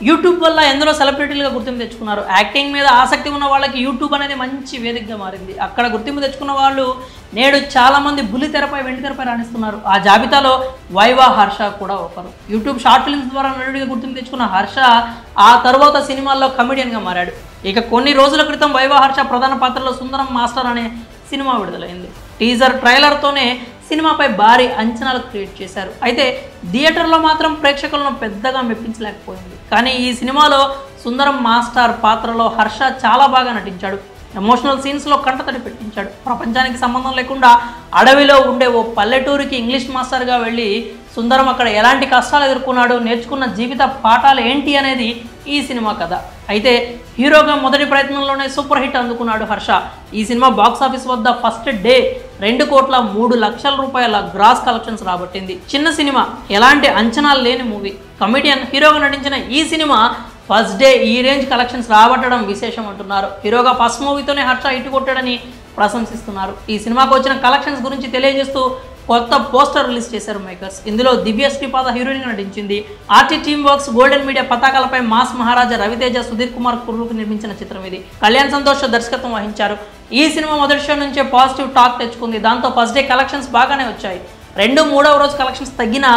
YouTube వల్ల ఎందరో సెలబ్రిటీలుగా గుర్తింపు తెచ్చుకున్నారు. యాక్టింగ్ మీద ఆసక్తి ఉన్న వాళ్ళకి యూట్యూబ్ అనేది మంచి వేదికగా మారింది. అక్కడ గుర్తింపు తెచ్చుకున్న వాళ్ళు నేడు చాలామంది బుల్లితెరపై వెండితెరపై రాణిస్తున్నారు. ఆ జాబితాలో వైవా హర్ష కూడా ఒకరు. యూట్యూబ్ షార్ట్ ఫిల్మ్స్ ద్వారా నటుడిగా గుర్తింపు తెచ్చుకున్న హర్ష ఆ తర్వాత సినిమాల్లో కమెడియన్గా మారాడు. ఇక కొన్ని రోజుల క్రితం వైవా హర్ష ప్రధాన పాత్రలో సుందరం మాస్టర్ అనే సినిమా విడుదలైంది. టీజర్ ట్రైలర్తోనే సినిమాపై భారీ అంచనాలు క్రియేట్ చేశారు. అయితే థియేటర్లో మాత్రం ప్రేక్షకులను పెద్దగా మెప్పించలేకపోయింది. కానీ ఈ సినిమాలో సుందరం మాస్టర్ పాత్రలో హర్ష చాలా బాగా నటించాడు. ఎమోషనల్ సీన్స్లో కంటతడి పెట్టించాడు. ప్రపంచానికి సంబంధం లేకుండా అడవిలో ఉండే ఓ పల్లెటూరికి ఇంగ్లీష్ మాస్టర్గా వెళ్ళి సుందరం అక్కడ ఎలాంటి కష్టాలు ఎదుర్కొన్నాడు, నేర్చుకున్న జీవిత పాఠాలు ఏంటి అనేది ఈ సినిమా కథ. అయితే హీరోగా మొదటి ప్రయత్నంలోనే సూపర్ హిట్ అందుకున్నాడు హర్ష. ఈ సినిమా బాక్సాఫీస్ వద్ద ఫస్ట్ డే 2,03,00,000 రూపాయల గ్రాస్ కలెక్షన్స్ రాబట్టింది. చిన్న సినిమా, ఎలాంటి అంచనాలు లేని మూవీ. కమెడియన్ హీరోగా నటించిన ఈ సినిమా ఫస్ట్ డే ఈ రేంజ్ కలెక్షన్స్ రాబట్టడం విశేషం అంటున్నారు. హీరోగా ఫస్ట్ మూవీతోనే హర్ష హిట్ కొట్టాడని ప్రశంసిస్తున్నారు. ఈ సినిమాకు వచ్చిన కలెక్షన్స్ గురించి తెలియజేస్తూ కొత్త పోస్టర్ రిలీజ్ చేశారు మేకర్స్. ఇందులో దివ్య శ్రీపాద హీరోయిన్గా నటించింది. RT team works golden media పతాకాలపై మాస్ మహారాజా రవితేజ, సుధీర్ కుమార్ కుర్రుకు నిర్మించిన చిత్రం ఇది. కళ్యాణ్ సంతోష్ దర్శకత్వం వహించారు. ఈ సినిమా మొదటి షో నుంచే పాజిటివ్ టాక్ తెచ్చుకుంది. దాంతో ఫస్ట్ డే కలెక్షన్స్ బాగానే వచ్చాయి. 2-3వ రోజు కలెక్షన్స్ తగ్గినా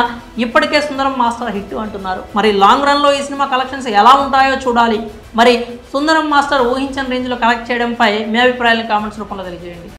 ఇప్పటికే సుందరం మాస్టర్ హిట్ అంటున్నారు. మరి లాంగ్ రన్లో ఈ సినిమా కలెక్షన్స్ ఎలా ఉంటాయో చూడాలి. మరి సుందరం మాస్టర్ ఊహించిన రేంజ్లో కలెక్ట్ చేయడంపై మీ అభిప్రాయాలను కామెంట్స్ రూపంలో తెలియజేయండి.